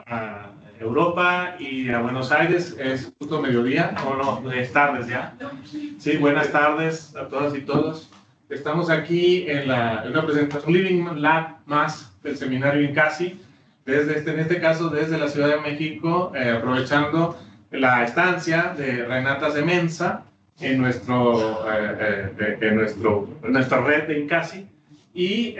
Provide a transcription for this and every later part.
a Europa y a Buenos Aires. Es justo mediodía, o no, es tardes ya. Sí, buenas tardes a todas y todos. Estamos aquí en una presentación, Living Lab más del seminario INCASI, en este caso desde la Ciudad de México, aprovechando la estancia de Renata Semenza en nuestra red de INCASI. Y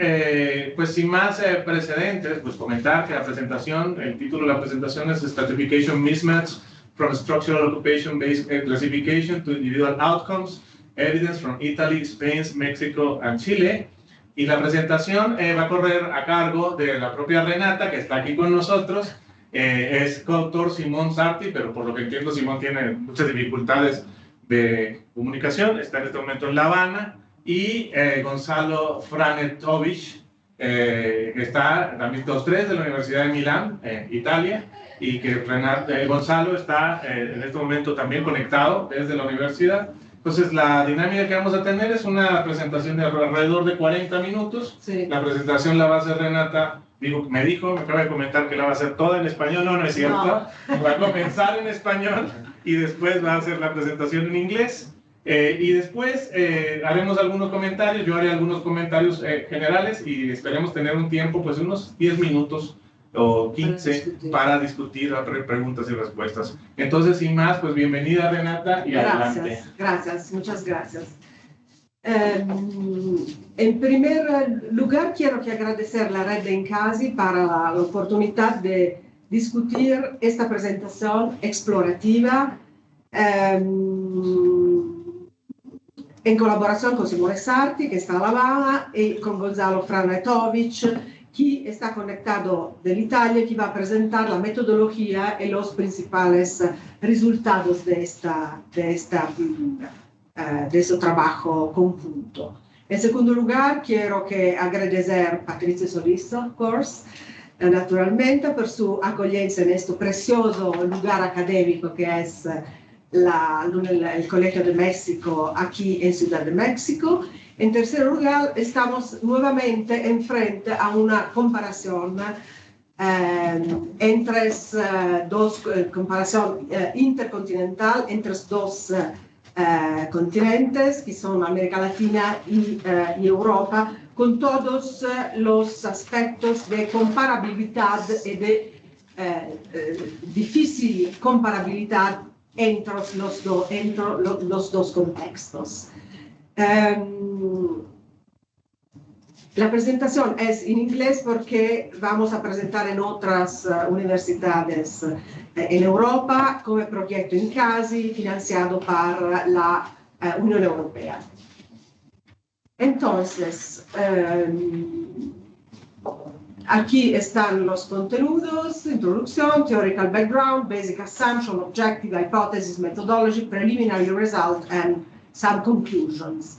pues sin más precedentes, pues comentar que la presentación, el título de la presentación es Stratification Mismatch from Structural Occupation-Based Classification to Individual Outcomes, Evidence from Italy, Spain, México and Chile. Y la presentación va a correr a cargo de la propia Renata, que está aquí con nosotros. Es coautor Simón Sarti, pero por lo que entiendo Simón tiene muchas dificultades de comunicación, está en este momento en La Habana. Y Gonzalo Franetovich, que está también los tres de la Universidad de Milán, Italia, y que Gonzalo está en este momento también conectado desde la universidad. Entonces, la dinámica que vamos a tener es una presentación de alrededor de 40 minutos. Sí. La presentación la va a hacer Renata, me acaba de comentar que la va a hacer toda en español. No, no es cierto. No. Va a comenzar en español y después va a hacer la presentación en inglés. Y después haremos algunos comentarios, yo haré algunos comentarios generales y esperemos tener un tiempo, pues unos 10 minutos o 15 para discutir preguntas y respuestas. Entonces, sin más, pues bienvenida Renata y adelante. Gracias, muchas gracias. En primer lugar, quiero agradecer a la red de INCASI para la oportunidad de discutir esta presentación explorativa en colaboración con Simone Sarti, que está en La Habana, y con Gonzalo Franetovich, que está conectado de Italia y que va a presentar la metodología y los principales resultados de este trabajo conjunto. En segundo lugar, quiero agradecer a Patricia Solís, of course, naturalmente, por su acogida en este precioso lugar académico que es el Colegio de México aquí en Ciudad de México. En tercer lugar, estamos nuevamente enfrente a una comparación comparación intercontinental entre dos continentes, que son América Latina y Europa, con todos los aspectos de comparabilidad y de difícil comparabilidad entre los dos contextos. La presentación es en inglés porque vamos a presentar en otras universidades en Europa como proyecto INCASI financiado por la Unión Europea. Entonces, aquí están los contenidos: introducción, theoretical background, basic assumption, objective hypothesis, methodology, preliminary result, and some conclusions.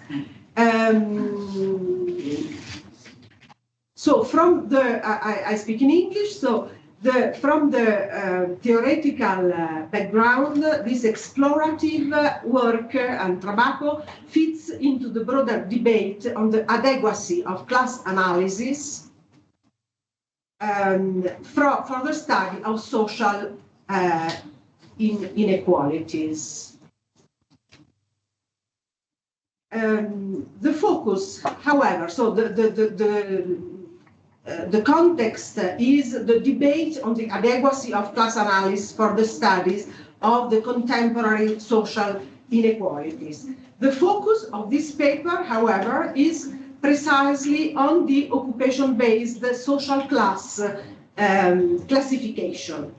So from I speak in English, so from the theoretical background, this explorative work and trabajo fits into the broader debate on the adequacy of class analysis for the study of social inequalities. The focus, however, so the context is the debate on the adequacy of class analysis for the studies of the contemporary social inequalities. The focus of this paper, however, is precisely on the occupation-based social class classification,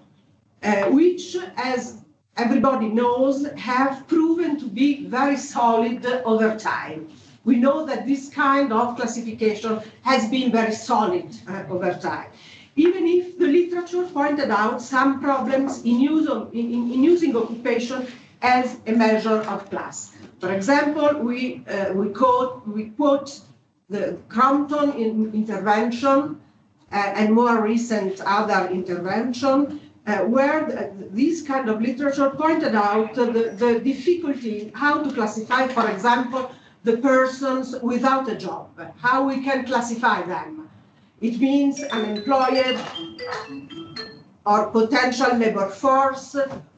which, as everybody knows, have proven to be very solid over time. We know that this kind of classification has been very solid over time, even if the literature pointed out some problems in using occupation as a measure of class. For example, we quote the Crompton intervention and more recent other intervention, where this kind of literature pointed out the difficulty how to classify, for example, the persons without a job, how we can classify them. It means unemployed, or potential labor force,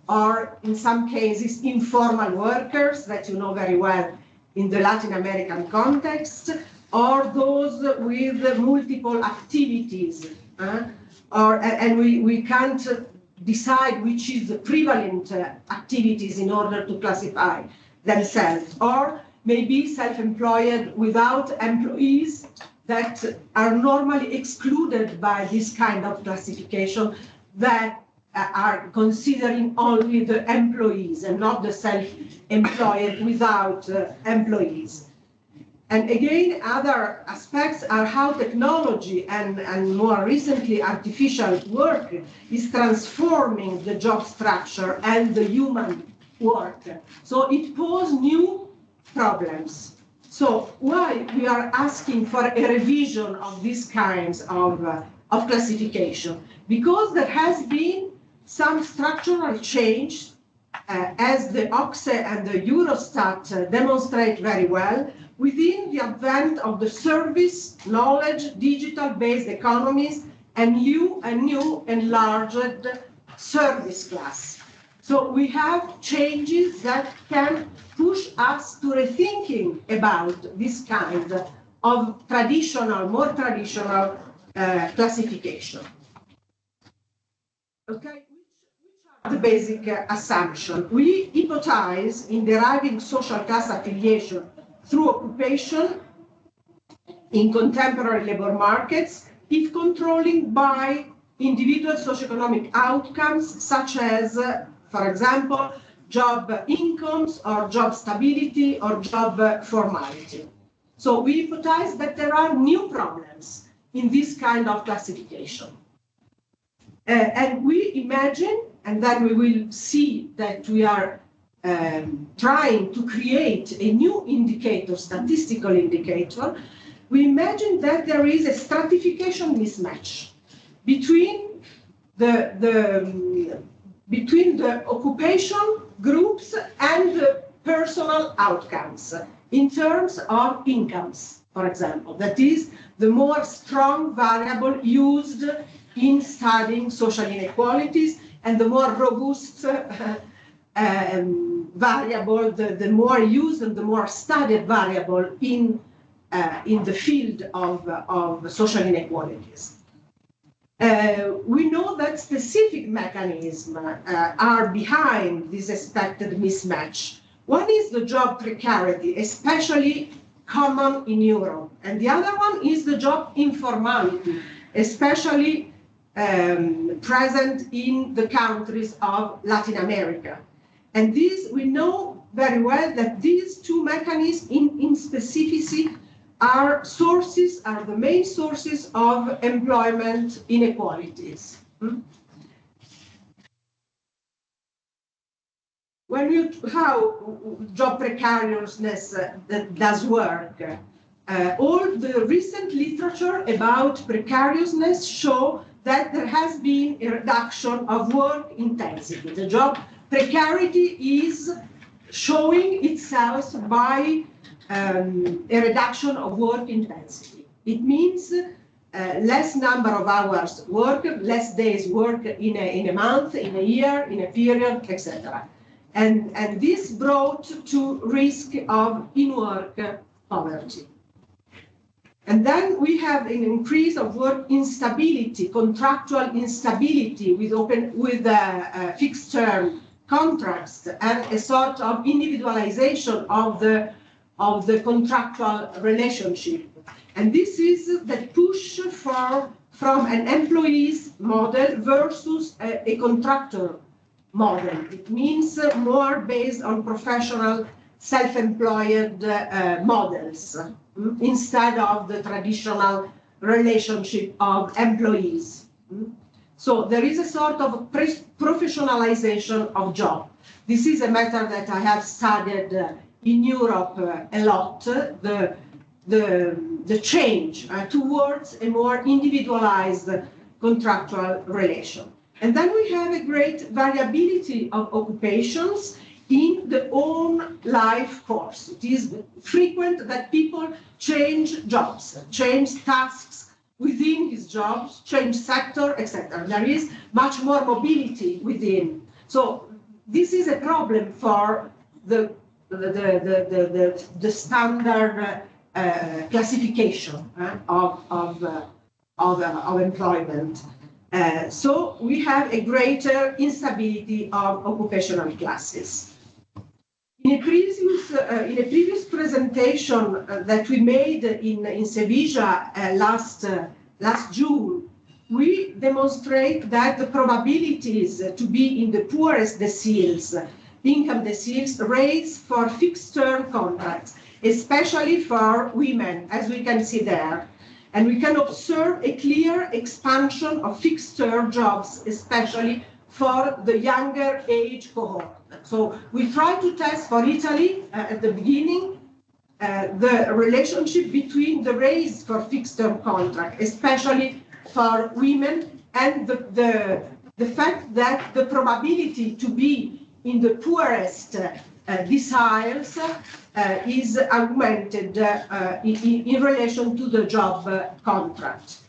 or in some cases, informal workers that you know very well in the Latin American context, or those with multiple activities. And we can't decide which is the prevalent activities in order to classify themselves, or maybe self-employed without employees that are normally excluded by this kind of classification, that are considering only the employees and not the self-employed without employees. And again, other aspects are how technology and more recently artificial work is transforming the job structure and the human work. So it poses new problems. So why we are asking for a revision of these kinds of classification? Because there has been some structural change, as the OCSE and the Eurostat demonstrate very well, within the advent of the service, knowledge, digital-based economies, and new enlarged service class. So we have changes that can push us to rethinking about this kind of more traditional classification. Okay, which are the basic assumptions? We hypothesize in deriving social class affiliation through occupation in contemporary labor markets, if controlling by individual socioeconomic outcomes, such as, for example, job incomes or job stability or job formality. So we hypothesize that there are new problems in this kind of classification. And we imagine, and then we will see that we are trying to create a new indicator, statistical indicator. We imagine that there is a stratification mismatch between the occupation groups and the personal outcomes in terms of incomes, for example. That is the more strong variable used in studying social inequalities, and the more robust variable, the more used and the more studied variable in the field of social inequalities. We know that specific mechanisms are behind this expected mismatch. One is the job precarity, especially common in Europe, and the other one is the job informality, especially present in the countries of Latin America. And these, we know very well that these two mechanisms in specificity are the main sources of employment inequalities. How job precariousness does work? All the recent literature about precariousness show that there has been a reduction of work intensity. The job precarity is showing itself by a reduction of work intensity. It means less number of hours worked, less days worked in a month, in a year, in a period, etc. And this brought to risk of in-work poverty. And then we have an increase of work instability, contractual instability with fixed-term contracts, and a sort of individualization of the contractual relationship. And this is the push from an employee's model versus a contractor model. It means more based on professional self-employed models instead of the traditional relationship of employees. So there is a sort of professionalization of job. This is a matter that I have studied in Europe a lot, the change towards a more individualized contractual relation. And then we have a great variability of occupations in the own life course. It is frequent that people change jobs, change tasks, within his jobs, change sector, etc. There is much more mobility within. So this is a problem for the standard classification of employment. So we have a greater instability of occupational classes. In a previous presentation that we made in Sevilla last June, we demonstrate that the probabilities to be in the poorest deciles, income deciles, raise for fixed-term contracts, especially for women, as we can see there. And we can observe a clear expansion of fixed-term jobs, especially for the younger age cohort. So we try to test for Italy at the beginning the relationship between the raise for fixed-term contract, especially for women, and the fact that the probability to be in the poorest deciles is augmented in relation to the job contract.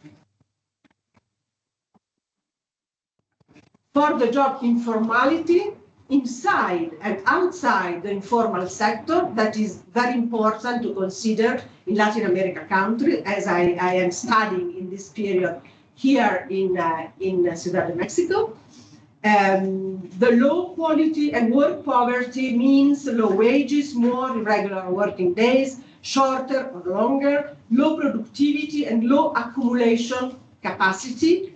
For the job informality, inside and outside the informal sector, that is very important to consider in Latin America countries, as I am studying in this period here in Ciudad de Mexico. The low quality and work poverty means low wages, more irregular working days, shorter or longer, low productivity and low accumulation capacity,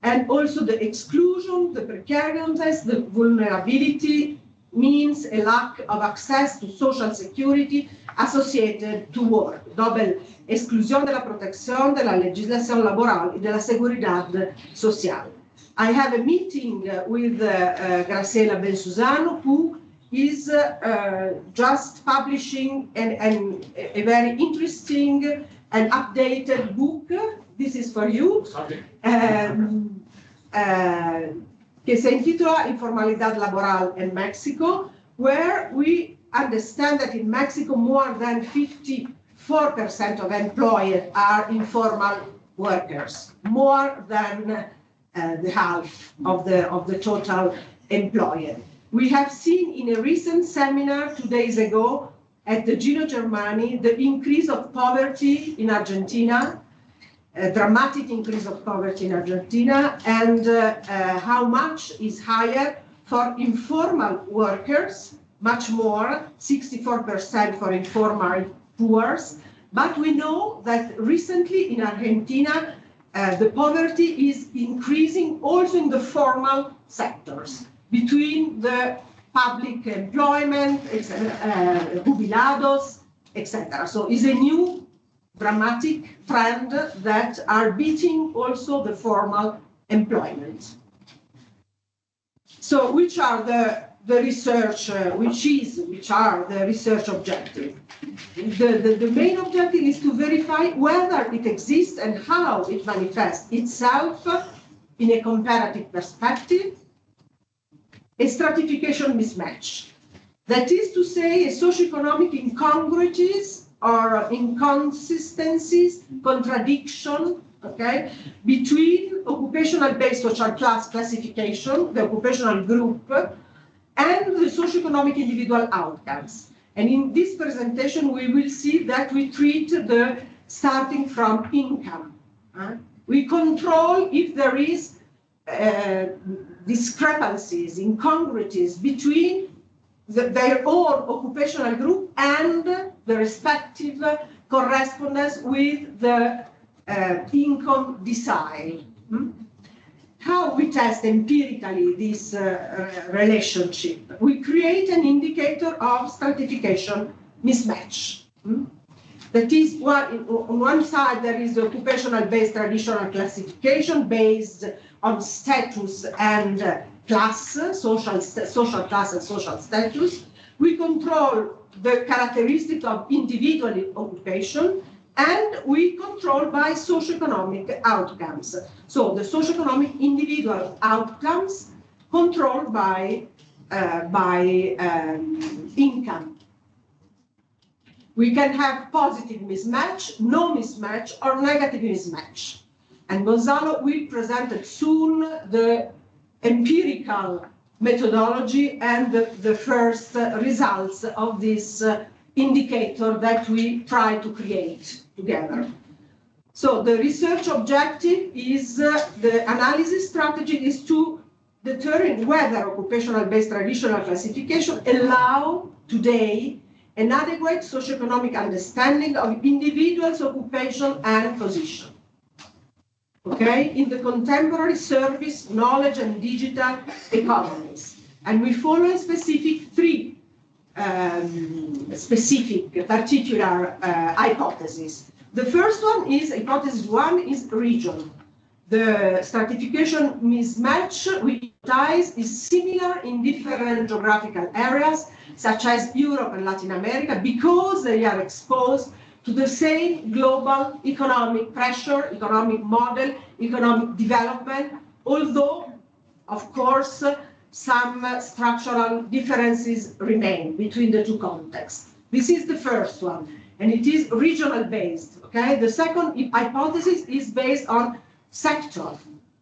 and also the exclusion, the precariousness, the vulnerability means a lack of access to social security associated to work. Double exclusión de la protección de la legislación laboral y de la seguridad social. I have a meeting with Graciela Bensuzano, who is just publishing a very interesting and updated book. This is for you. Que se intitula Informalidad Laboral in Mexico, where we understand that in Mexico more than 54% of employed are informal workers, more than the half of the total employed. We have seen in a recent seminar 2 days ago at the Gino Germani the increase of poverty in Argentina, a dramatic increase of poverty in Argentina, and how much is higher for informal workers, much more, 64% for informal poor. But we know that recently in Argentina, the poverty is increasing also in the formal sectors, between the public employment, jubilados, etc. So it's a new dramatic trend that are beating also the formal employment. So which are the research, which are the research objectives? The main objective is to verify whether it exists and how it manifests itself in a comparative perspective, a stratification mismatch. That is to say, socioeconomic incongruities or inconsistencies, contradiction, okay, between occupational-based social class classification, the occupational group, and the socioeconomic individual outcomes. And in this presentation, we will see that we treat the starting from income. We control if there is discrepancies, incongruities between their own occupational group and the respective correspondence with the income decile. How we test empirically this relationship? We create an indicator of stratification mismatch. That is, on one side, there is the occupational-based traditional classification based on status and class, social class and social status. We control the characteristic of individual occupation, and we control by socioeconomic outcomes. So the socioeconomic individual outcomes controlled by income. We can have positive mismatch, no mismatch, or negative mismatch. And Gonzalo will present soon the empirical methodology and the first results of this indicator that we try to create together. So the research objective is, the analysis strategy is to determine whether occupational-based traditional classification allow today an adequate socioeconomic understanding of individuals' occupation and position. Okay, in the contemporary service, knowledge, and digital economies. And we follow a specific three particular hypotheses. The first one is, hypothesis one is region. The stratification mismatch we ties is similar in different geographical areas, such as Europe and Latin America, because they are exposed to the same global economic pressure, economic model, economic development, although, of course, some structural differences remain between the two contexts. This is the first one, and it is regional based, okay? The second hypothesis is based on sector.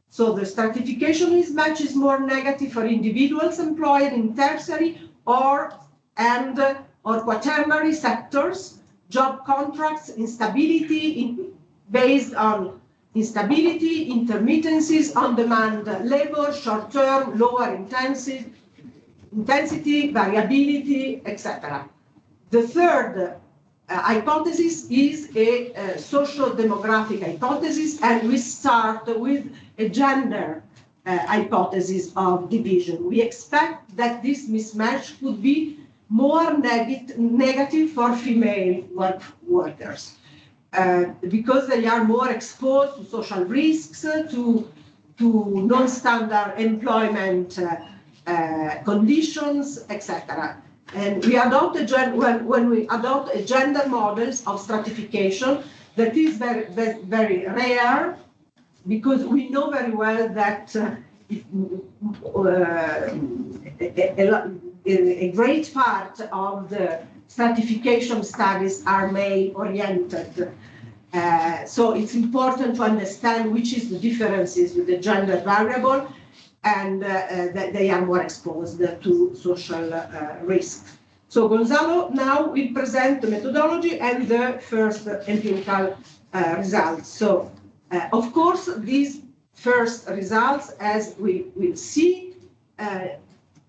So the stratification mismatch is more negative for individuals employed in tertiary or quaternary sectors, job contracts, instability based on instability, intermittencies, on-demand labor, short-term, lower intensity, variability, etc. The third hypothesis is a socio-demographic hypothesis, and we start with a gender hypothesis of division. We expect that this mismatch could be more negative for female workers because they are more exposed to social risks, to non-standard employment conditions, etc. And we adopt when we adopt a gender models of stratification, that is very rare, because we know very well that a great part of the stratification studies are male-oriented. So it's important to understand which is the differences with the gender variable, and that they are more exposed to social risks. So Gonzalo now will present the methodology and the first empirical results. So of course, these first results, as we will see,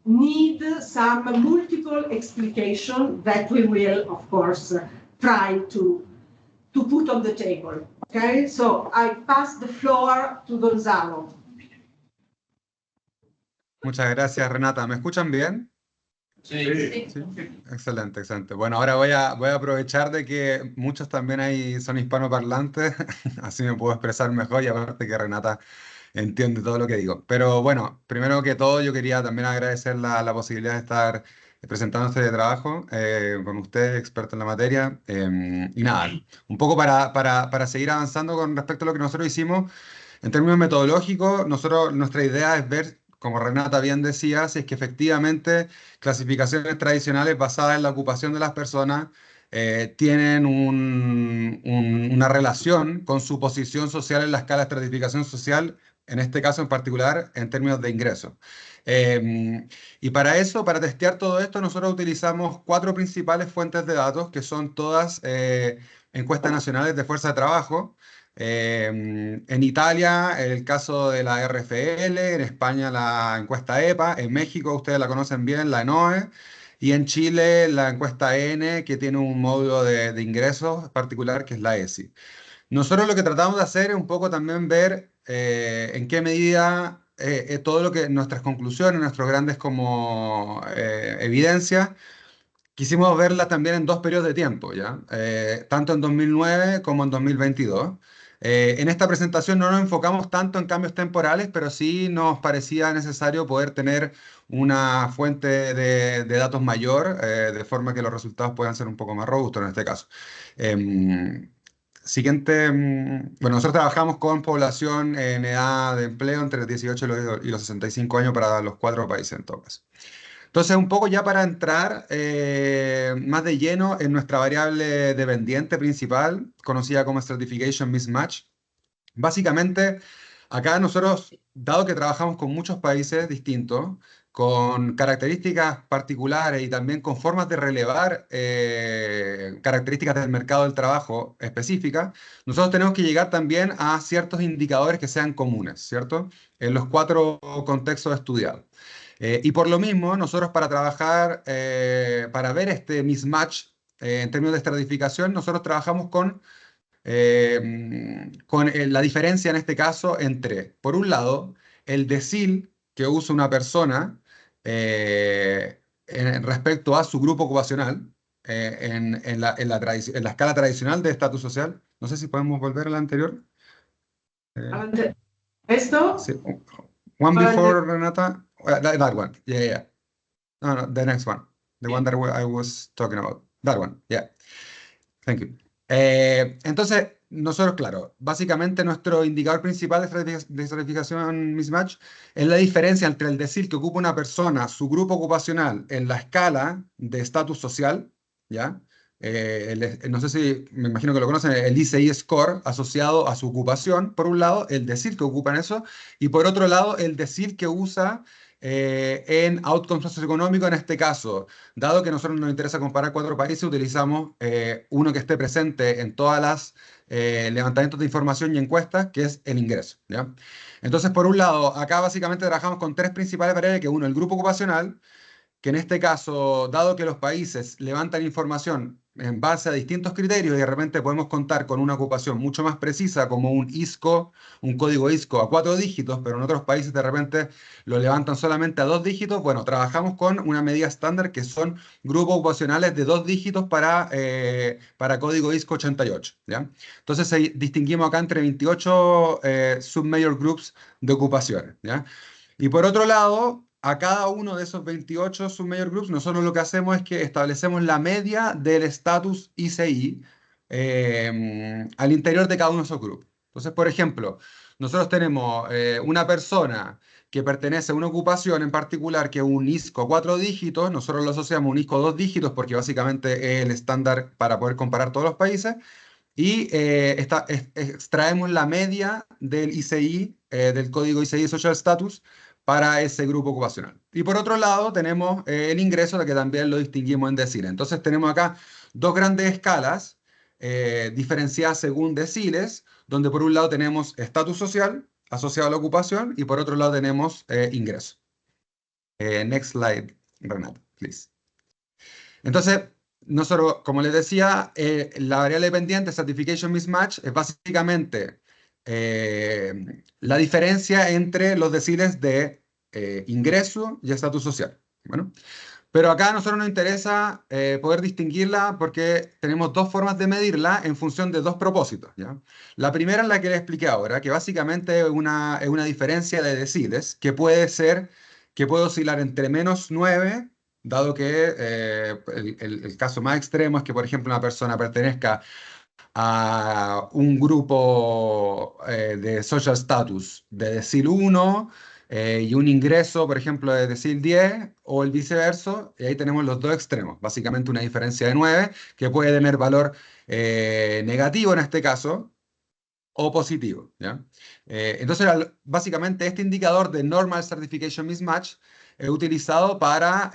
need some multiple explanation that we will, of course, try to put on the table. Okay, so I pass the floor to Gonzalo. Muchas gracias, Renata. ¿Me escuchan bien? Sí. Sí. Excelente, excelente. Bueno, ahora voy a aprovechar de que muchos también ahí son hispanoparlantes, así me puedo expresar mejor, y aparte que Renata entiende todo lo que digo. Pero bueno, primero que todo yo quería también agradecer la posibilidad de estar presentando este trabajo con ustedes, expertos en la materia. Y nada, un poco para seguir avanzando con respecto a lo que nosotros hicimos. En términos metodológicos, nuestra idea es ver, como Renata bien decía, si es que efectivamente clasificaciones tradicionales basadas en la ocupación de las personas tienen una relación con su posición social en la escala de estratificación social, en este caso en particular en términos de ingresos. Y para eso, para testear todo esto, nosotros utilizamos 4 principales fuentes de datos, que son todas encuestas nacionales de fuerza de trabajo. En Italia, el caso de la RFL, en España la encuesta EPA, en México ustedes la conocen bien, la ENOE, y en Chile la encuesta N, que tiene un módulo de ingresos particular, que es la ESI. Nosotros lo que tratamos de hacer es un poco también ver en qué medida todo lo que nuestras conclusiones, nuestros grandes como evidencias, quisimos verlas también en 2 periodos de tiempo, ¿ya? Tanto en 2009 como en 2022. En esta presentación no nos enfocamos tanto en cambios temporales, pero sí nos parecía necesario poder tener una fuente de datos mayor, de forma que los resultados puedan ser un poco más robustos en este caso. Siguiente, bueno, nosotros trabajamos con población en edad de empleo entre los 18 y los 65 años para los 4 países en todo caso. Entonces, un poco ya para entrar más de lleno en nuestra variable dependiente principal, conocida como Stratification Mismatch. Básicamente, acá nosotros, dado que trabajamos con muchos países distintos, con características particulares y también con formas de relevar características del mercado del trabajo específicas, nosotros tenemos que llegar también a ciertos indicadores que sean comunes, ¿cierto? En los 4 contextos estudiados. Y por lo mismo, nosotros para trabajar, para ver este mismatch en términos de estratificación, nosotros trabajamos con la diferencia en este caso entre, por un lado, el decil que usa una persona respecto a su grupo ocupacional en la escala tradicional de estatus social. No sé si podemos volver a la anterior. ¿Esto? Sí. One Adelante. before, Renata. That one. Yeah, yeah. No, no, the next one. The one that I was talking about. That one. Yeah. Thank you. Entonces, nosotros, claro, básicamente nuestro indicador principal de estratificación mismatch es la diferencia entre el decil que ocupa una persona, su grupo ocupacional, en la escala de estatus social, ¿ya? No sé si, me imagino que lo conocen, el ICI score asociado a su ocupación, por un lado, el decil que ocupa en eso, y por otro lado, el decil que usa en outcomes socioeconómicos en este caso. Dado que a nosotros nos interesa comparar 4 países, utilizamos uno que esté presente en todas las levantamientos de información y encuestas, que es el ingreso, ¿ya? Entonces, por un lado, acá básicamente trabajamos con 3 principales variables, que uno, el grupo ocupacional, que en este caso, dado que los países levantan información en base a distintos criterios y de repente podemos contar con una ocupación mucho más precisa como un ISCO, un código ISCO a 4 dígitos, pero en otros países de repente lo levantan solamente a 2 dígitos, bueno, trabajamos con una medida estándar que son grupos ocupacionales de 2 dígitos para código ISCO 88, ¿ya? Entonces distinguimos acá entre 28 submajor groups de ocupaciones, ¿ya? Y por otro lado, a cada uno de esos 28 submajor groups, nosotros lo que hacemos es que establecemos la media del estatus ICI al interior de cada uno de esos grupos. Entonces, por ejemplo, nosotros tenemos una persona que pertenece a una ocupación en particular que es un ISCO 4 dígitos, nosotros lo asociamos a un ISCO 2 dígitos porque básicamente es el estándar para poder comparar todos los países. Y extraemos la media del ICI, del código ICI Social Status, para ese grupo ocupacional. Y por otro lado, tenemos el ingreso, de que también lo distinguimos en deciles. Entonces, tenemos acá 2 grandes escalas diferenciadas según deciles, donde por un lado tenemos estatus social asociado a la ocupación y por otro lado tenemos ingreso. Next slide, Renata, please. Entonces, nosotros, como les decía, la variable dependiente, Stratification Mismatch, es básicamente la diferencia entre los deciles de ingreso y estatus social. Bueno, pero acá a nosotros nos interesa poder distinguirla porque tenemos 2 formas de medirla en función de 2 propósitos, ¿ya? La primera es la que les expliqué ahora, que básicamente es una diferencia de deciles que puede oscilar entre -9, dado que el caso más extremo es que, por ejemplo, una persona pertenezca a un grupo de social status de decil 1 y un ingreso, por ejemplo, de decil 10 o el viceverso, y ahí tenemos los 2 extremos, básicamente una diferencia de 9 que puede tener valor negativo en este caso o positivo, ¿ya? Entonces, básicamente este indicador de Normal Stratification Mismatch es utilizado para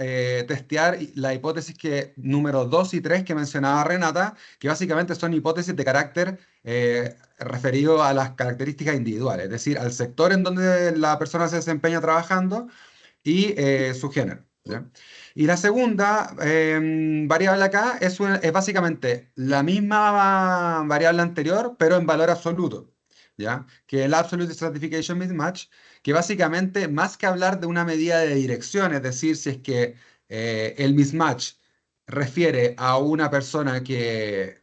testear la hipótesis número 2 y 3 que mencionaba Renata, que básicamente son hipótesis de carácter referido a las características individuales, es decir, al sector en donde la persona se desempeña trabajando y su género, ¿ya? Y la segunda variable acá es básicamente la misma variable anterior, pero en valor absoluto, ¿ya? Que el Absolute Stratification Mismatch, que básicamente, más que hablar de una medida de dirección, es decir, si es que el mismatch refiere a una persona que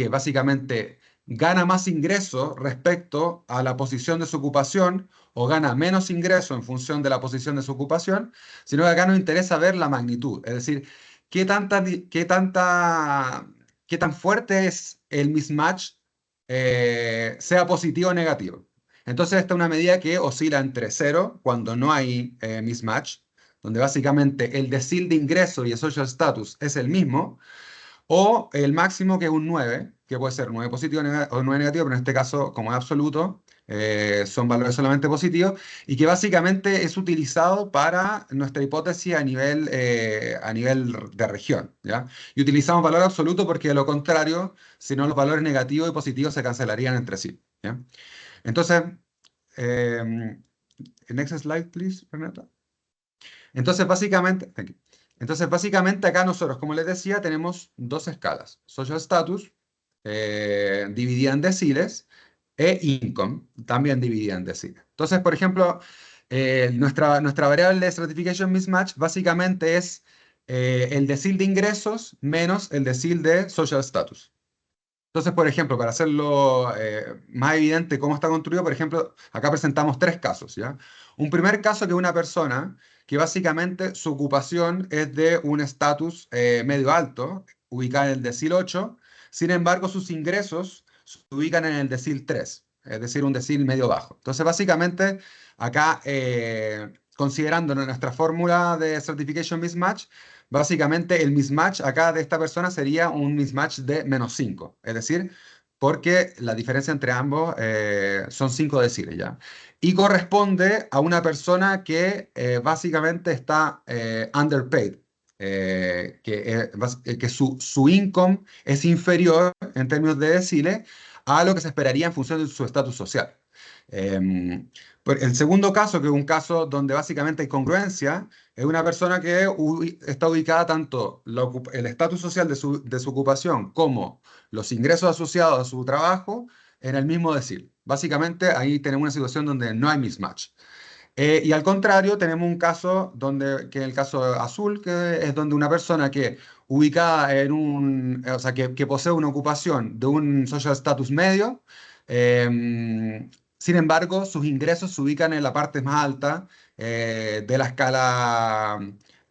básicamente gana más ingreso respecto a la posición de su ocupación o gana menos ingreso en función de la posición de su ocupación, sino que acá nos interesa ver la magnitud, es decir, qué tan fuerte es el mismatch, sea positivo o negativo. Entonces, esta es una medida que oscila entre 0, cuando no hay mismatch, donde básicamente el decil de ingreso y el social status es el mismo, o el máximo que es un 9, que puede ser 9 positivo o 9 negativo, pero en este caso, como es absoluto, son valores solamente positivos, y que básicamente es utilizado para nuestra hipótesis a nivel de región, ¿ya? Y utilizamos valor absoluto porque de lo contrario, si no los valores negativos y positivos se cancelarían entre sí, ¿ya? Entonces, eh, next slide, please, Renata. Entonces, básicamente, thank you. Entonces, básicamente acá nosotros, como les decía, tenemos dos escalas. Social status, dividida en deciles, e income, también dividida en deciles. Entonces, por ejemplo, nuestra variable de stratification mismatch básicamente es el decil de ingresos menos el decil de social status. Entonces, por ejemplo, para hacerlo más evidente cómo está construido, por ejemplo, acá presentamos tres casos, ¿ya? Un primer caso que es una persona que básicamente su ocupación es de un estatus medio alto, ubicada en el decil 8, sin embargo sus ingresos se ubican en el decil 3, es decir, un decil medio bajo. Entonces, básicamente, acá, considerando nuestra fórmula de Stratification Mismatch, básicamente el mismatch acá de esta persona sería un mismatch de -5, es decir, porque la diferencia entre ambos son 5 deciles ya. Y corresponde a una persona que básicamente está underpaid, que su income es inferior en términos de deciles a lo que se esperaría en función de su estatus social. El segundo caso, que es un caso donde básicamente hay congruencia, es una persona que está ubicada tanto el estatus social de su ocupación como los ingresos asociados a su trabajo en el mismo decil. Básicamente ahí tenemos una situación donde no hay mismatch. Y al contrario, tenemos un caso que es el caso azul, que es donde una persona que ubicada o sea, que posee una ocupación de un social status medio, sin embargo, sus ingresos se ubican en la parte más alta de la escala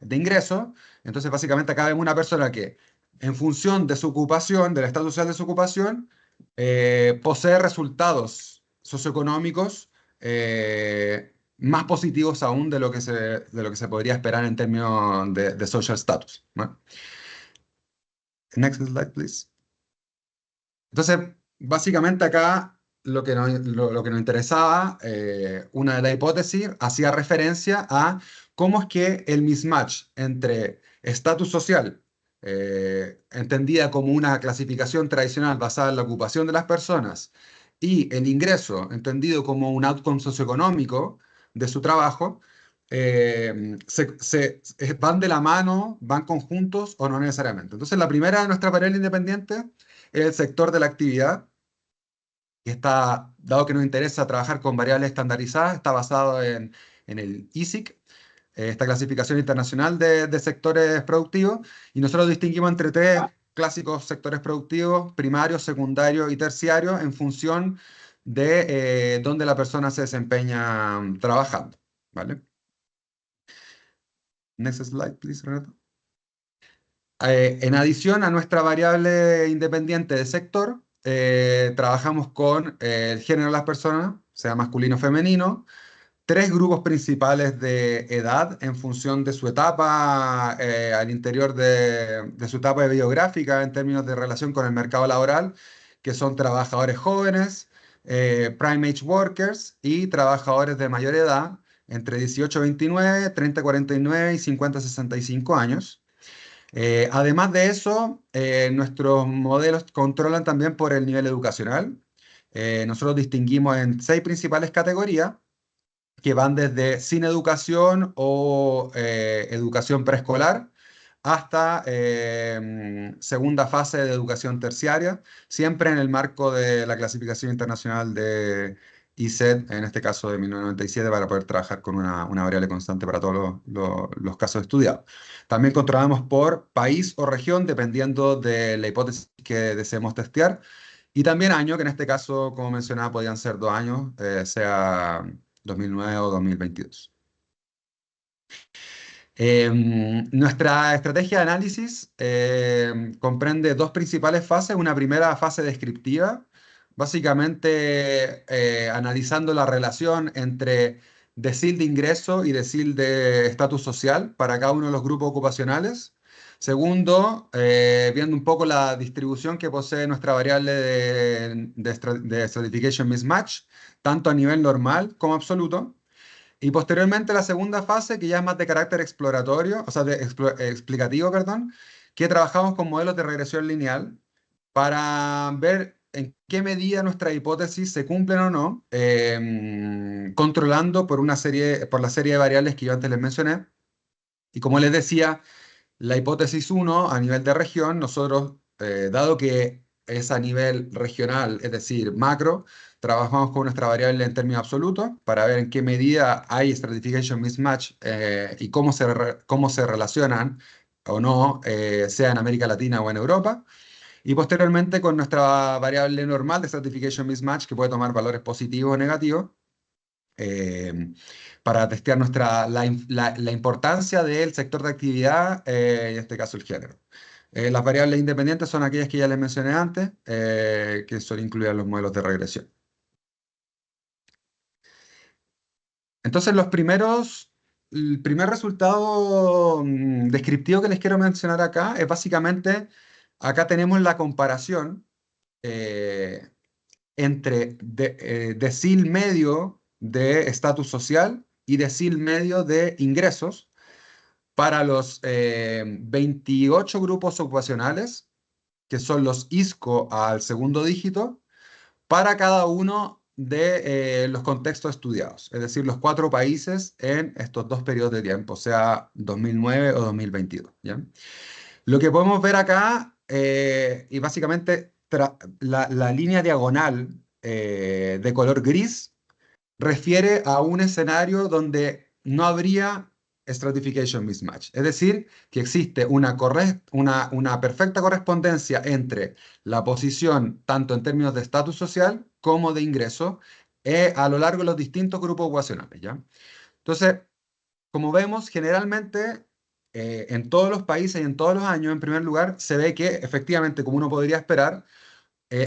de ingresos. Entonces, básicamente acá vemos una persona que, en función de su ocupación, del estatus social de su ocupación, posee resultados socioeconómicos más positivos aún de lo que se podría esperar en términos de social status, ¿no? Next slide, please. Entonces, básicamente acá lo que nos interesaba, una de las hipótesis, hacía referencia a cómo es que el mismatch entre estatus social, entendida como una clasificación tradicional basada en la ocupación de las personas, y el ingreso, entendido como un outcome socioeconómico de su trabajo, van de la mano, van conjuntos o no necesariamente. Entonces, la primera de nuestras variables independientes es el sector de la actividad, que está, dado que nos interesa trabajar con variables estandarizadas, está basado en el ISIC, esta clasificación internacional de sectores productivos, y nosotros distinguimos entre tres clásicos sectores productivos: primarios, secundarios y terciarios, en función de dónde la persona se desempeña trabajando, ¿vale? Next slide, please, Renato. En adición a nuestra variable independiente de sector, trabajamos con el género de las personas, sea masculino o femenino, tres grupos principales de edad en función de su etapa al interior de su etapa biográfica en términos de relación con el mercado laboral, que son trabajadores jóvenes, prime age workers y trabajadores de mayor edad, entre 18 a 29, 30 a 49 y 50 a 65 años. Además de eso, nuestros modelos controlan también por el nivel educacional. Nosotros distinguimos en 6 principales categorías que van desde sin educación o educación preescolar hasta segunda fase de educación terciaria, siempre en el marco de la clasificación internacional de ISED, en este caso de 1997, para poder trabajar con una variable constante para todos los casos estudiados. También controlamos por país o región, dependiendo de la hipótesis que deseemos testear, y también año, que en este caso, como mencionaba, podían ser 2 años, sea 2009 o 2022. Nuestra estrategia de análisis comprende dos principales fases. Una primera fase descriptiva, básicamente analizando la relación entre decil de ingreso y decil de estatus social para cada uno de los grupos ocupacionales. Segundo, viendo un poco la distribución que posee nuestra variable de Stratification Mismatch, tanto a nivel normal como absoluto. Y posteriormente la segunda fase, que ya es más de carácter exploratorio, o sea, explicativo, perdón, que trabajamos con modelos de regresión lineal para ver en qué medida nuestras hipótesis se cumplen o no, controlando por la serie de variables que yo antes les mencioné. Y como les decía, la hipótesis 1 a nivel de región, nosotros, dado que es a nivel regional, es decir, macro, trabajamos con nuestra variable en términos absolutos para ver en qué medida hay stratification mismatch y cómo se relacionan o no, sea en América Latina o en Europa. Y posteriormente con nuestra variable normal de stratification mismatch, que puede tomar valores positivos o negativos, eh, para testear la importancia del sector de actividad, en este caso el género. Las variables independientes son aquellas que ya les mencioné antes, que son incluidas en los modelos de regresión. Entonces, el primer resultado descriptivo que les quiero mencionar acá es básicamente, acá tenemos la comparación eh, entre decil medio de estatus social y decil medio de ingresos para los 28 grupos ocupacionales, que son los ISCO al segundo dígito, para cada uno de los contextos estudiados, es decir, los 4 países en estos 2 periodos de tiempo, sea 2009 o 2022. ¿Ya? Lo que podemos ver acá, y básicamente la línea diagonal de color gris, refiere a un escenario donde no habría stratification mismatch. Es decir, que existe una perfecta correspondencia entre la posición, tanto en términos de estatus social como de ingreso, a lo largo de los distintos grupos ocupacionales, ¿ya? Entonces, como vemos, generalmente en todos los países y en todos los años, en primer lugar, se ve que efectivamente, como uno podría esperar,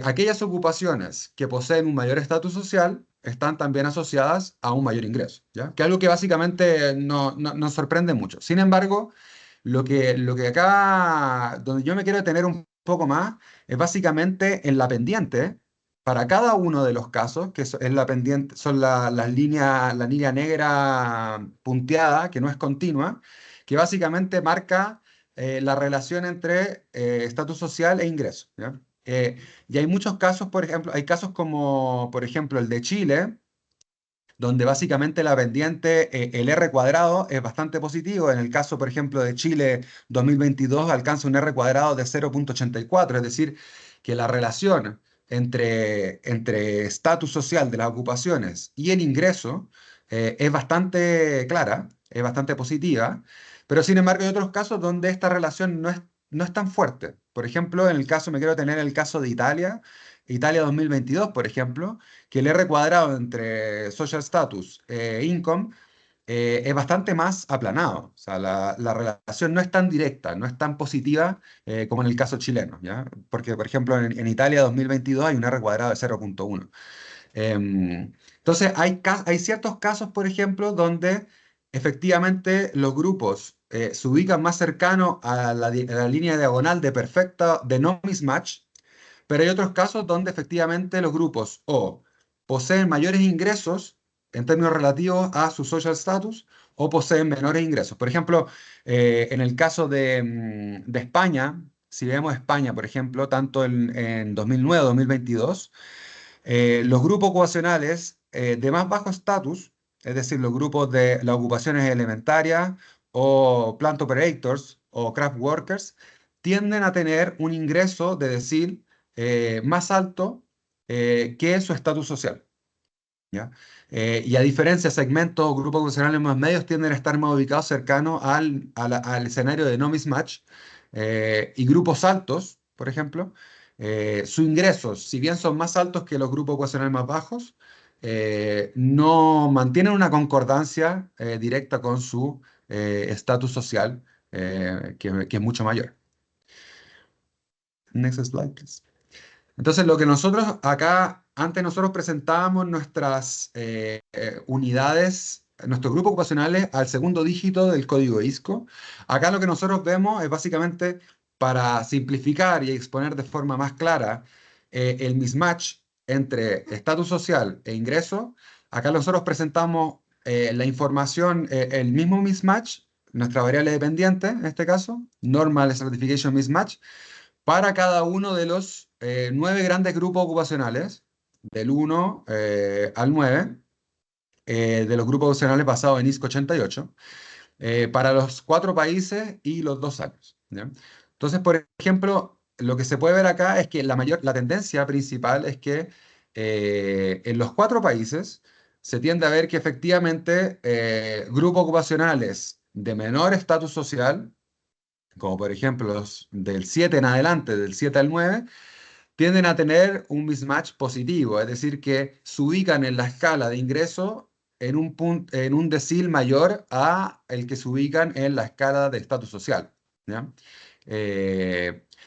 aquellas ocupaciones que poseen un mayor estatus social están también asociadas a un mayor ingreso, ¿ya? Que es algo que básicamente no nos sorprende mucho. Sin embargo, lo que acá, donde yo me quiero detener un poco más, es básicamente en la pendiente, para cada uno de los casos, que es la pendiente, son la línea negra punteada, que no es continua, que básicamente marca la relación entre estatus social e ingreso, ¿ya? Y hay muchos casos, por ejemplo, hay casos como, por ejemplo, el de Chile, donde básicamente la pendiente, el R cuadrado, es bastante positivo. En el caso, por ejemplo, de Chile 2022, alcanza un R cuadrado de 0,84, es decir, que la relación entre estatus social de las ocupaciones y el ingreso es bastante clara, es bastante positiva, pero sin embargo hay otros casos donde esta relación no es tan fuerte. Por ejemplo, en el caso, me quiero tener el caso de Italia, Italia 2022, por ejemplo, que el R cuadrado entre social status e income es bastante más aplanado. O sea, la relación no es tan directa, no es tan positiva como en el caso chileno, ¿ya? Porque, por ejemplo, en Italia 2022 hay un R cuadrado de 0,1. Entonces, hay ciertos casos, por ejemplo, donde efectivamente los grupos se ubican más cercanos a la línea diagonal de no mismatch, pero hay otros casos donde efectivamente los grupos o poseen mayores ingresos en términos relativos a su social status o poseen menores ingresos. Por ejemplo, en el caso de España, si vemos España, por ejemplo, tanto en 2009 2022, los grupos ocupacionales de más bajo estatus, es decir, los grupos de las ocupaciones elementarias o plant operators o craft workers, tienden a tener un ingreso de decir más alto que su estatus social, ¿ya? Y a diferencia, segmentos o grupos ocupacionales más medios tienden a estar más ubicados cercanos al escenario de no mismatch, y grupos altos, por ejemplo, sus ingresos, si bien son más altos que los grupos ocupacionales más bajos, no mantienen una concordancia directa con su estatus social, que es mucho mayor. Next slide, please. Entonces, lo que nosotros acá, antes nosotros presentábamos nuestras unidades nuestros grupos ocupacionales al segundo dígito del código ISCO. Acá lo que nosotros vemos es básicamente, para simplificar y exponer de forma más clara el mismatch entre estatus social e ingreso. Acá nosotros presentamos la información, el mismo mismatch, nuestra variable dependiente, en este caso, Normal Stratification Mismatch, para cada uno de los 9 grandes grupos ocupacionales, del 1 al 9, de los grupos ocupacionales basados en ISCO 88, para los 4 países y los 2 años. ¿Ya? Entonces, por ejemplo, lo que se puede ver acá es que la tendencia principal es que en los 4 países se tiende a ver que efectivamente grupos ocupacionales de menor estatus social, como por ejemplo los del 7 en adelante, del 7 al 9, tienden a tener un mismatch positivo, es decir, que se ubican en la escala de ingreso en un decil mayor a el que se ubican en la escala de estatus social. ¿Ya?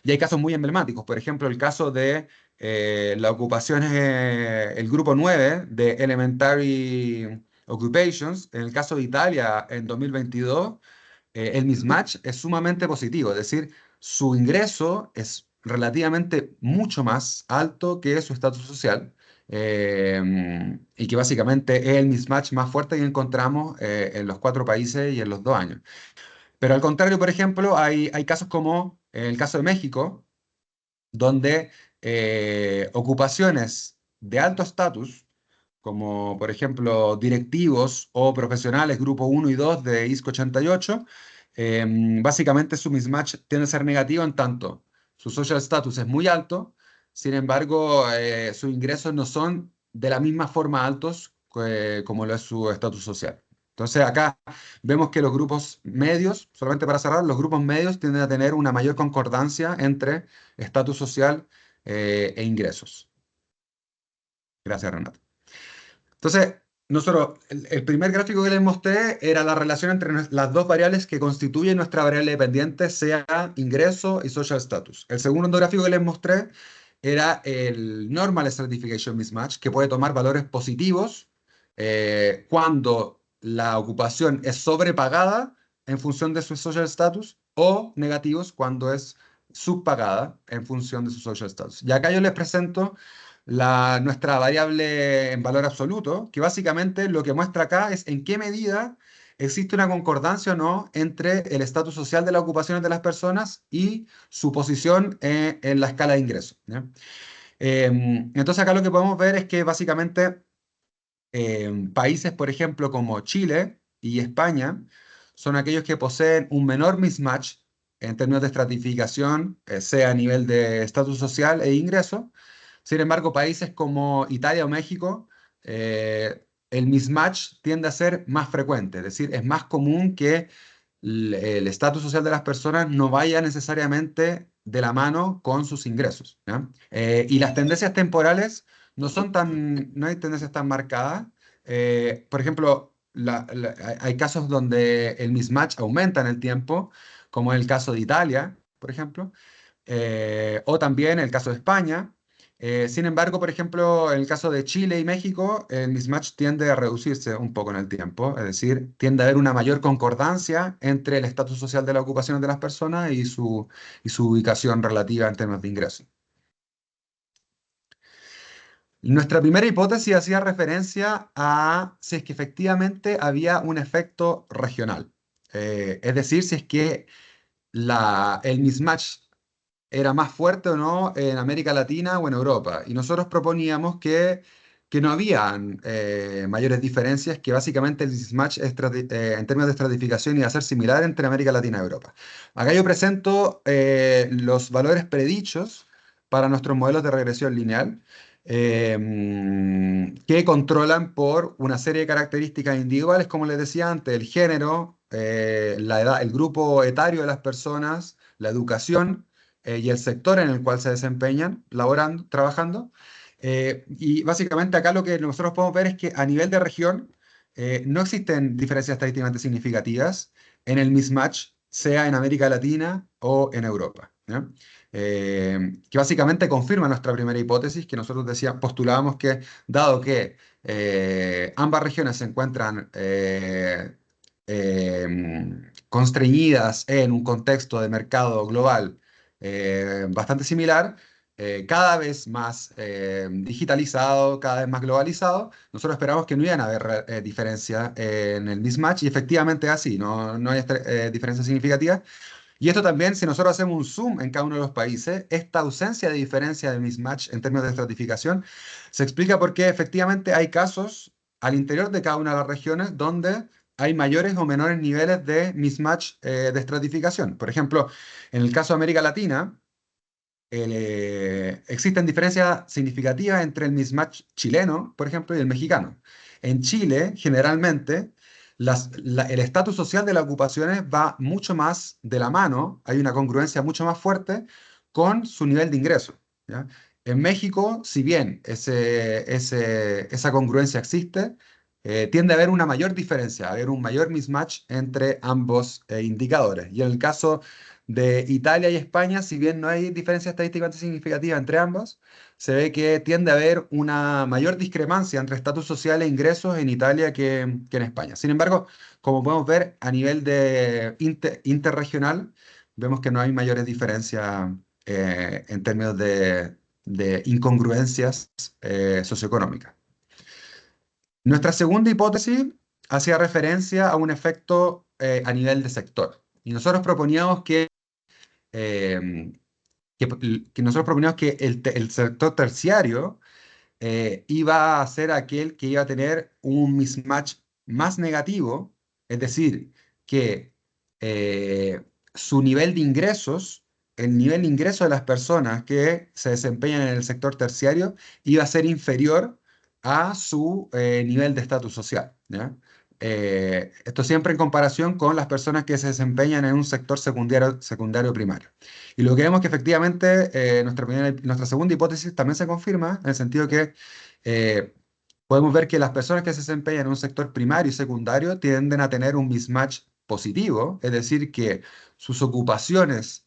Y hay casos muy emblemáticos, por ejemplo, el caso de la ocupación, el grupo 9 de Elementary Occupations, en el caso de Italia en 2022, el mismatch es sumamente positivo, es decir, su ingreso es relativamente mucho más alto que su estatus social, y que básicamente es el mismatch más fuerte que encontramos en los 4 países y en los 2 años. Pero al contrario, por ejemplo, hay casos como en el caso de México, donde ocupaciones de alto estatus, como por ejemplo directivos o profesionales grupo 1 y 2 de ISCO 88, básicamente su mismatch tiende a ser negativo en tanto su social status es muy alto, sin embargo sus ingresos no son de la misma forma altos como lo es su estatus social. Entonces acá vemos que los grupos medios, solamente para cerrar, los grupos medios tienden a tener una mayor concordancia entre estatus social e ingresos. Gracias, Renato. Entonces, nosotros, el primer gráfico que les mostré era la relación entre las 2 variables que constituyen nuestra variable dependiente, sea ingreso y social status. El segundo gráfico que les mostré era el Normal Stratification Mismatch, que puede tomar valores positivos cuando la ocupación es sobrepagada en función de su social status, o negativos cuando es subpagada en función de su social status. Y acá yo les presento nuestra variable en valor absoluto, que básicamente lo que muestra acá es en qué medida existe una concordancia o no entre el estatus social de las ocupaciones de las personas y su posición en la escala de ingresos. ¿Ya? Entonces acá lo que podemos ver es que básicamente países, por ejemplo, como Chile y España, son aquellos que poseen un menor mismatch en términos de estratificación, sea a nivel de estatus social e ingreso. Sin embargo, países como Italia o México, el mismatch tiende a ser más frecuente, es decir, es más común que el estatus social de las personas no vaya necesariamente de la mano con sus ingresos. ¿Ya? Y las tendencias temporales no hay tendencias tan marcadas. Por ejemplo, hay casos donde el mismatch aumenta en el tiempo, como el caso de Italia, por ejemplo, o también el caso de España. Sin embargo, por ejemplo, en el caso de Chile y México, el mismatch tiende a reducirse un poco en el tiempo, es decir, tiende a haber una mayor concordancia entre el estatus social de las ocupaciones de las personas y su ubicación relativa en términos de ingresos. Nuestra primera hipótesis hacía referencia a si es que efectivamente había un efecto regional, es decir, si es que el mismatch era más fuerte o no en América Latina o en Europa. Y nosotros proponíamos que no habían mayores diferencias, que básicamente el mismatch en términos de estratificación iba a ser similar entre América Latina y Europa. Acá yo presento los valores predichos para nuestros modelos de regresión lineal, que controlan por una serie de características individuales, como les decía antes, el género, la edad, el grupo etario de las personas, la educación, y el sector en el cual se desempeñan, laborando, trabajando. Y básicamente acá lo que nosotros podemos ver es que a nivel de región no existen diferencias estadísticamente significativas en el mismatch, sea en América Latina o en Europa. ¿ya? Que básicamente confirma nuestra primera hipótesis, que nosotros postulábamos que, dado que ambas regiones se encuentran constreñidas en un contexto de mercado global bastante similar, cada vez más digitalizado, cada vez más globalizado, nosotros esperamos que no iban a haber diferencias en el mismatch, y efectivamente es así, no hay diferencias significativas. Y esto también, si nosotros hacemos un zoom en cada uno de los países, esta ausencia de diferencia de mismatch en términos de estratificación se explica porque efectivamente hay casos al interior de cada una de las regiones donde hay mayores o menores niveles de mismatch de estratificación. Por ejemplo, en el caso de América Latina, existen diferencias significativas entre el mismatch chileno, por ejemplo, y el mexicano. En Chile, generalmente, el estatus social de las ocupaciones va mucho más de la mano, hay una congruencia mucho más fuerte con su nivel de ingreso, ¿ya? En México, si bien esa congruencia existe, tiende a haber una mayor diferencia, a haber un mayor mismatch entre ambos indicadores. Y en el caso de Italia y España, si bien no hay diferencia estadísticamente significativa entre ambos, se ve que tiende a haber una mayor discrepancia entre estatus social e ingresos en Italia que en España. Sin embargo, como podemos ver a nivel de interregional, vemos que no hay mayores diferencias en términos de incongruencias socioeconómicas. Nuestra segunda hipótesis hacía referencia a un efecto a nivel de sector. Y nosotros proponíamos eh, que nosotros proponíamos que el sector terciario iba a ser aquel que iba a tener un mismatch más negativo, es decir, que su nivel de ingresos, el nivel de ingreso de las personas que se desempeñan en el sector terciario, iba a ser inferior a su nivel de estatus social, ¿ya? Esto siempre en comparación con las personas que se desempeñan en un sector secundario primario. Y lo que vemos que efectivamente nuestra segunda hipótesis también se confirma en el sentido que eh, podemos ver que las personas que se desempeñan en un sector primario y secundario tienden a tener un mismatch positivo, es decir, que sus ocupaciones,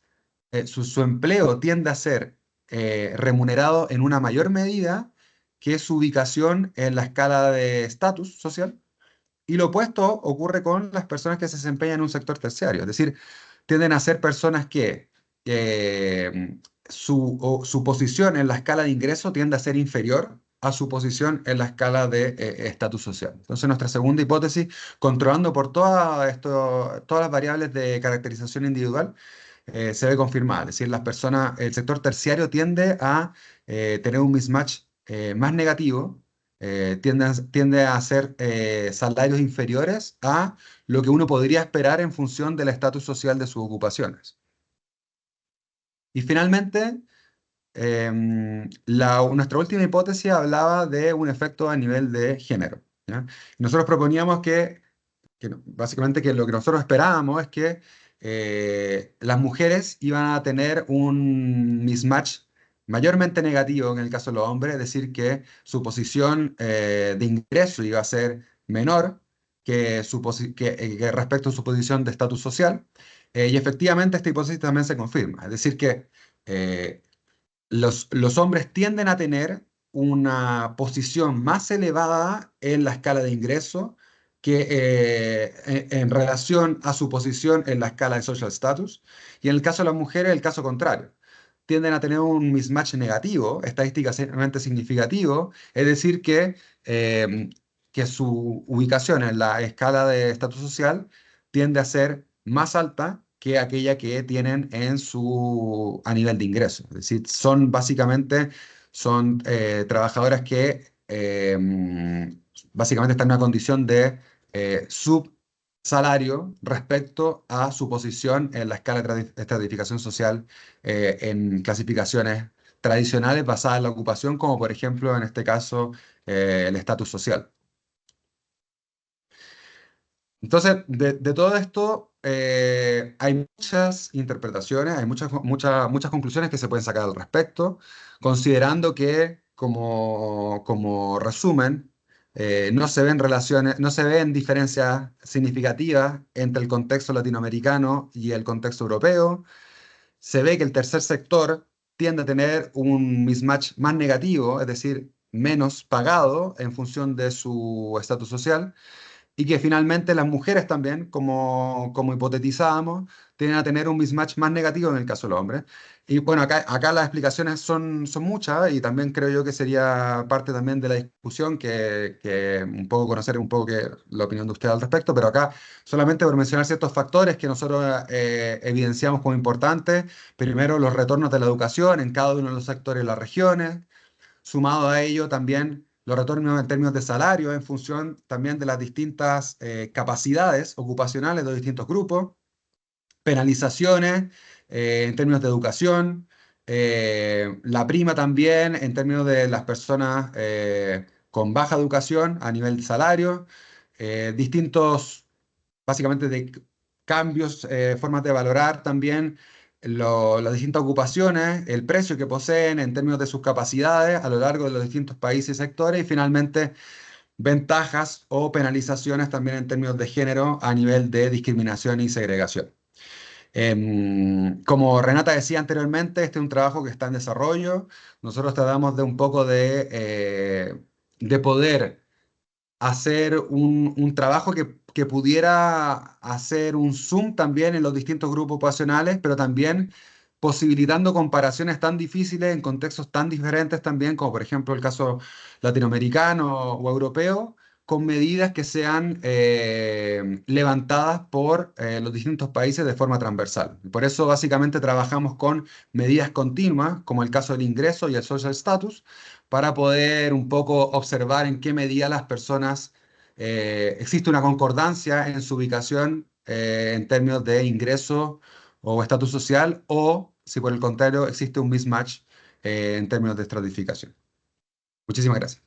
su empleo tiende a ser remunerado en una mayor medida que su ubicación en la escala de estatus social. Y lo opuesto ocurre con las personas que se desempeñan en un sector terciario, es decir, tienden a ser personas que su posición en la escala de ingreso tiende a ser inferior a su posición en la escala de estatus social. Entonces, nuestra segunda hipótesis, controlando por todas las variables de caracterización individual, se ve confirmada. Es decir, el sector terciario tiende a tener un mismatch más negativo, tiende a ser salarios inferiores a lo que uno podría esperar en función del estatus social de sus ocupaciones. Y finalmente, nuestra última hipótesis hablaba de un efecto a nivel de género, ¿ya? Nosotros proponíamos básicamente que lo que nosotros esperábamos es que las mujeres iban a tener un mismatch mayormente negativo en el caso de los hombres, es decir, que su posición de ingreso iba a ser menor que respecto a su posición de estatus social. Y efectivamente esta hipótesis también se confirma, es decir, que eh, los hombres tienden a tener una posición más elevada en la escala de ingreso que en relación a su posición en la escala de social status. Y en el caso de las mujeres, el caso contrario. Tienden a tener un mismatch negativo, estadísticamente significativo, es decir, que su ubicación en la escala de estatus social tiende a ser más alta que aquella que tienen a nivel de ingreso. Es decir, son trabajadoras que básicamente están en una condición de subsalario respecto a su posición en la escala de estratificación social en clasificaciones tradicionales basadas en la ocupación, como por ejemplo en este caso el estatus social. Entonces, de todo esto hay muchas interpretaciones, hay muchas conclusiones que se pueden sacar al respecto, considerando que como resumen, no se ven relaciones, no se ven diferencias significativas entre el contexto latinoamericano y el contexto europeo. se ve que el tercer sector tiende a tener un mismatch más negativo, es decir, menos pagado en función de su estatus social, y que finalmente las mujeres también, como hipotetizábamos, tienden a tener un mismatch más negativo en el caso de los hombres. Y bueno, acá las explicaciones son muchas y también creo yo que sería parte también de la discusión que un poco conocer un poco la opinión de usted al respecto, pero acá solamente por mencionar ciertos factores que nosotros evidenciamos como importantes. Primero, los retornos de la educación en cada uno de los sectores de las regiones. Sumado a ello también los retornos en términos de salario en función también de las distintas capacidades ocupacionales de los distintos grupos, penalizaciones en términos de educación, la prima también en términos de las personas con baja educación a nivel de salario, distintos básicamente de cambios, formas de valorar también las distintas ocupaciones, el precio que poseen en términos de sus capacidades a lo largo de los distintos países y sectores, y finalmente ventajas o penalizaciones también en términos de género a nivel de discriminación y segregación. Como Renata decía anteriormente, este es un trabajo que está en desarrollo. Nosotros tratamos de un poco de poder hacer un trabajo que pudiera hacer un zoom también en los distintos grupos ocupacionales, pero también posibilitando comparaciones tan difíciles en contextos tan diferentes también, como por ejemplo el caso latinoamericano o europeo, con medidas que sean levantadas por los distintos países de forma transversal. Por eso básicamente trabajamos con medidas continuas, como el caso del ingreso y el social status, para poder un poco observar en qué medida las personas, existe una concordancia en su ubicación en términos de ingreso o estatus social, o si por el contrario existe un mismatch en términos de estratificación. Muchísimas gracias.